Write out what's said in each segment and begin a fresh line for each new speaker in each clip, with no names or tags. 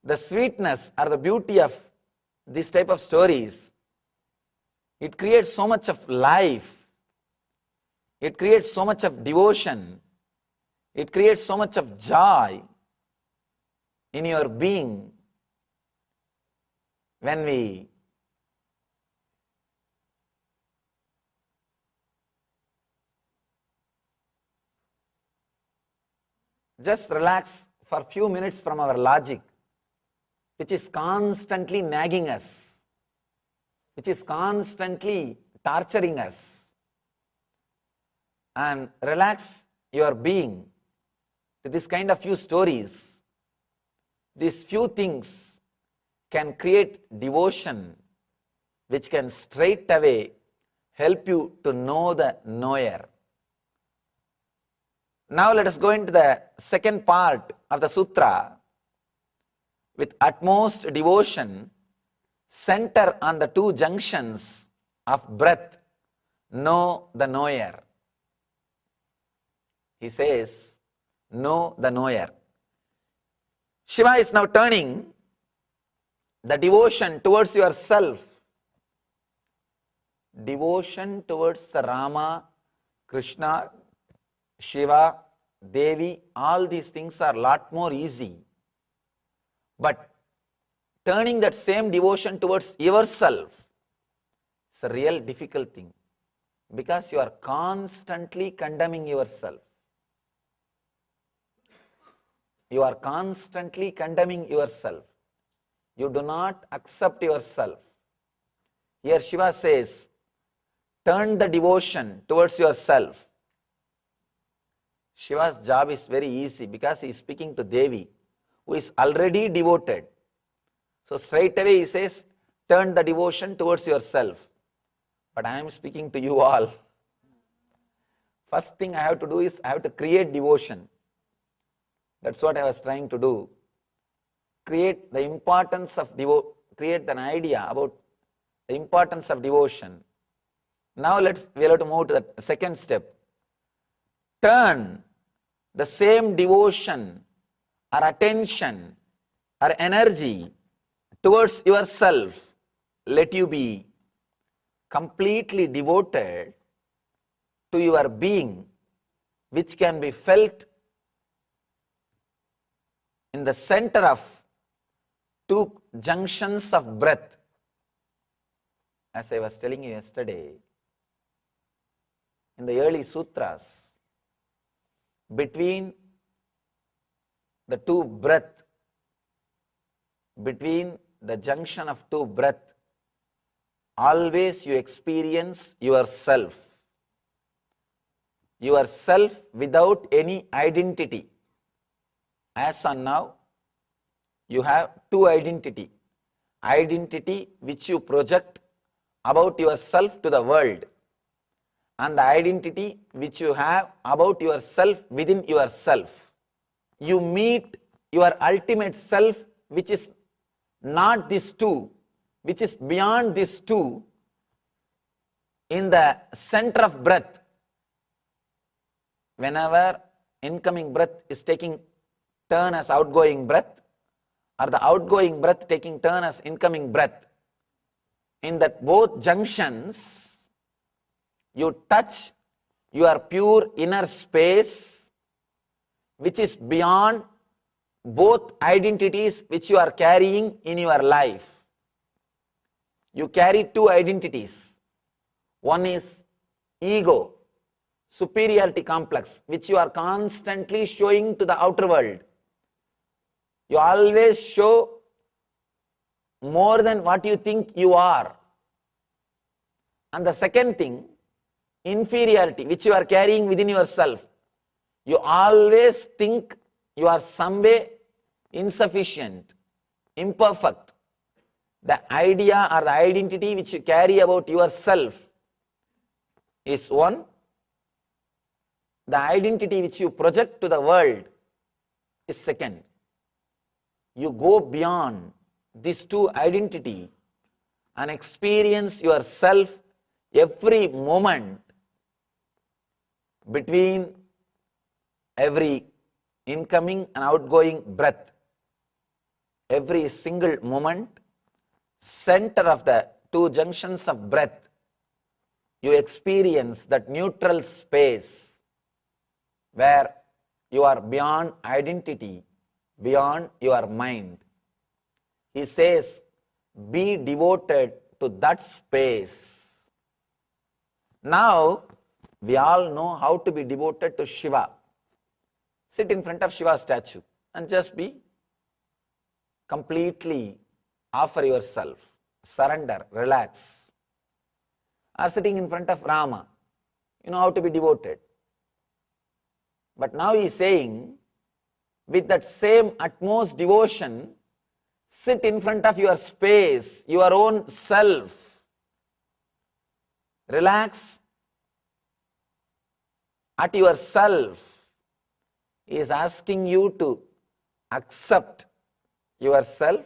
the sweetness or the beauty of this type of stories, it creates so much of life. It creates so much of devotion. It creates so much of joy in your being when we just relax for a few minutes from our logic, which is constantly nagging us, which is constantly torturing us, and relax your being to this kind of few stories. These few things can create devotion, which can straight away help you to know the knower. Now let us go into the second part of the sutra. With utmost devotion, center on the two junctions of breath, know the knower. He says, know the knower. Shiva is now turning the devotion towards yourself. Devotion towards the Rama, Krishna, Shiva, Devi, all these things are a lot more easy. But turning that same devotion towards yourself is a real difficult thing, because you are constantly condemning yourself. You are constantly condemning yourself. You do not accept yourself. Here Shiva says, turn the devotion towards yourself. Shiva's job is very easy because he is speaking to Devi, who is already devoted. So straight away he says, turn the devotion towards yourself. But I am speaking to you all. First thing I have to do is I have to create devotion. That's what I was trying to do. Create the importance of create an idea about the importance of devotion. Now we'll have to move to the second step. Turn the same devotion or attention or energy towards yourself. Let you be completely devoted to your being, which can be felt in the center of two junctions of breath. As I was telling you yesterday, in the early sutras, between the two breath, between the junction of two breath, always you experience yourself. Yourself without any identity. As on now, you have two identity. Identity which you project about yourself to the world, and the identity which you have about yourself within yourself. You meet your ultimate self, which is not these two, which is beyond these two, in the center of breath. Whenever incoming breath is taking turn as outgoing breath, or the outgoing breath taking turn as incoming breath, in that both junctions, you touch your pure inner space, which is beyond both identities which you are carrying in your life. You carry two identities. One is ego, superiority complex, which you are constantly showing to the outer world. You always show more than what you think you are. And the second thing, inferiority, which you are carrying within yourself. You always think you are some way insufficient, imperfect. The idea or the identity which you carry about yourself is one. The identity which you project to the world is second. You go beyond these two identity and experience yourself every moment between every incoming and outgoing breath. every single moment, center of the two junctions of breath, you experience that neutral space where you are beyond identity, beyond your mind. He says, be devoted to that space. Now, we all know how to be devoted to Shiva. Sit in front of Shiva's statue and just be completely offer yourself, surrender, relax. Or sitting in front of Rama, you know how to be devoted. But now he is saying, with that same utmost devotion, sit in front of your space, your own self. Relax at yourself. He is asking you to accept yourself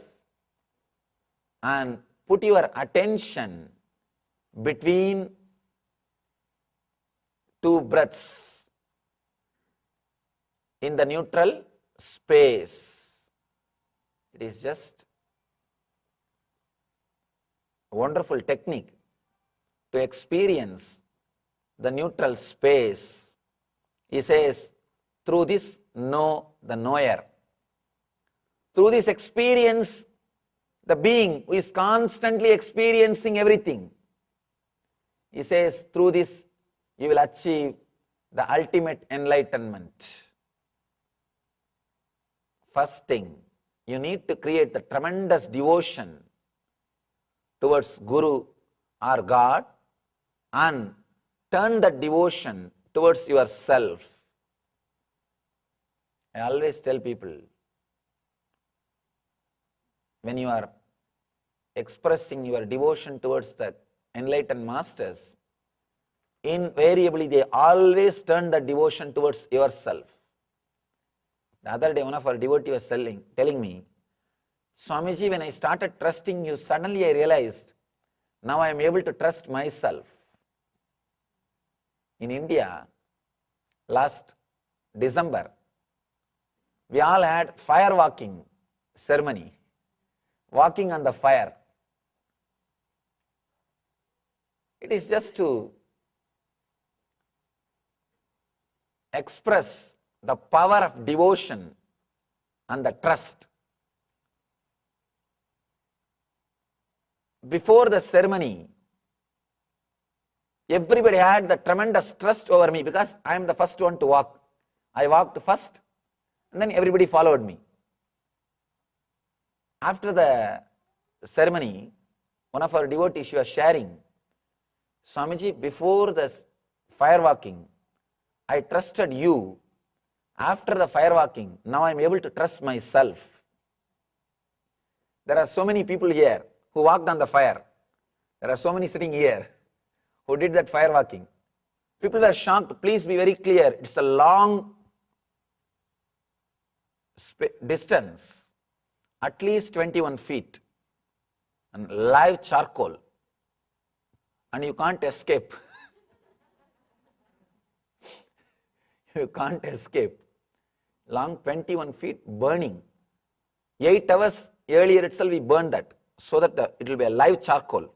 and put your attention between two breaths in the neutral space. It is just a wonderful technique to experience the neutral space. He says, through this know the knower. Through this experience, the being who is constantly experiencing everything. He says, through this you will achieve the ultimate enlightenment. First thing, you need to create the tremendous devotion towards Guru or God and turn that devotion towards yourself. I always tell people, when you are expressing your devotion towards the enlightened masters, invariably they always turn the devotion towards yourself. The other day, one of our devotees was telling me, Swamiji, when I started trusting you, suddenly I realized, now I am able to trust myself. In India, last December, we all had fire walking ceremony, walking on the fire. It is just to express the power of devotion and the trust. Before the ceremony, everybody had the tremendous trust over me because I am the first one to walk. I walked first and then everybody followed me. After the ceremony, one of our devotees, she was sharing, Swamiji, before the fire walking, I trusted you. After the fire walking, now I am able to trust myself. There are so many people here who walked on the fire. There are so many sitting here who did that fire walking. People were shocked. Please be very clear. It's a long distance, at least 21 feet, and live charcoal, and you can't escape. You can't escape. Long 21 feet burning. 8 hours earlier itself we burned that so that it will be a live charcoal.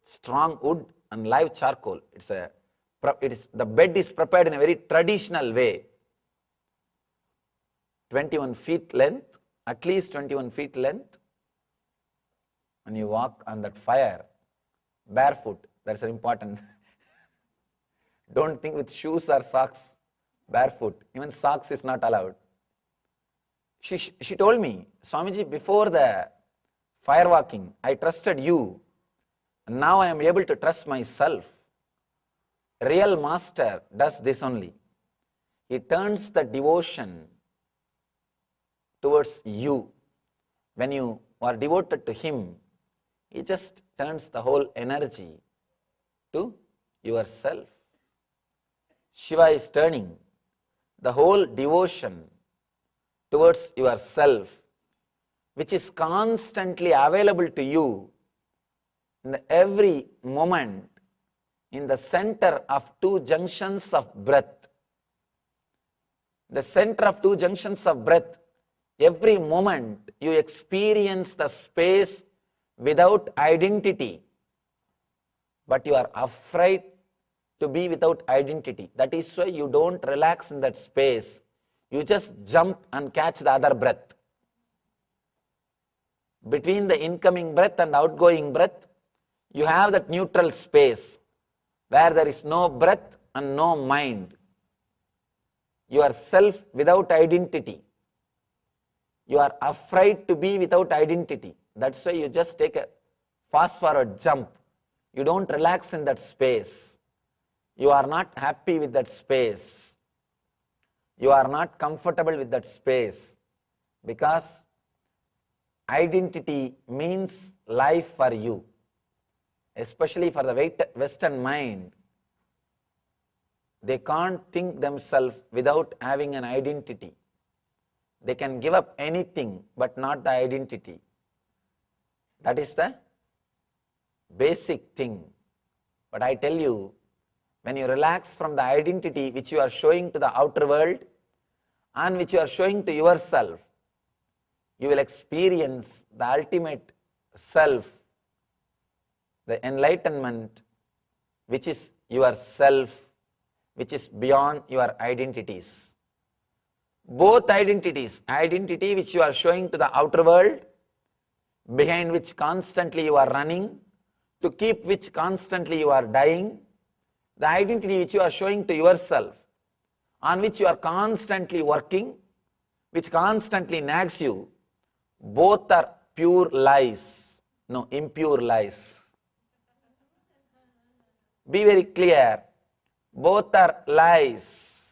Strong wood and live charcoal. The bed is prepared in a very traditional way. 21 feet length, at least 21 feet length. And you walk on that fire barefoot. That's important. Don't think with shoes or socks. Barefoot. Even socks is not allowed. She told me, Swamiji, before the fire walking, I trusted you. And now I am able to trust myself. Real master does this only. He turns the devotion towards you. When you are devoted to him, he just turns the whole energy to yourself. Shiva is turning the whole devotion towards yourself, which is constantly available to you in every moment in the center of two junctions of breath. The center of two junctions of breath Every moment you experience the space without identity, but you are afraid to be without identity. That is why you don't relax in that space. You just jump and catch the other breath. Between the incoming breath and the outgoing breath, you have that neutral space where there is no breath and no mind. You are self without identity. You are afraid to be without identity. That's why you just take a fast forward jump. You don't relax in that space. You are not happy with that space. You are not comfortable with that space because identity means life for you, especially for the Western mind. They can't think themselves without having an identity. They can give up anything but not the identity. That is the basic thing. But I tell you, when you relax from the identity which you are showing to the outer world and which you are showing to yourself, you will experience the ultimate self, the enlightenment, which is your self, which is beyond your identities. Both identities, identity which you are showing to the outer world, behind which constantly you are running, to keep which constantly you are dying, the identity which you are showing to yourself, on which you are constantly working, which constantly nags you, both are pure lies, no, impure lies. Be very clear, both are lies.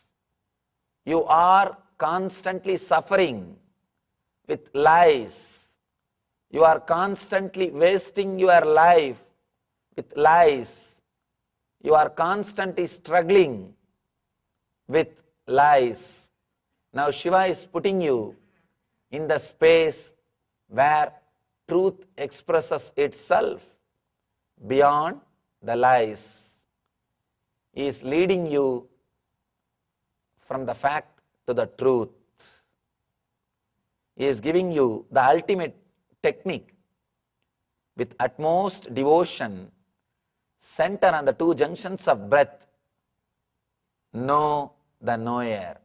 You are constantly suffering with lies. You are constantly wasting your life with lies. You are constantly struggling with lies. Now Shiva is putting you in the space where truth expresses itself beyond the lies. He is leading you from the fact to the truth. He is giving you the ultimate technique with utmost devotion. Center on the two junctions of breath. Know the knower.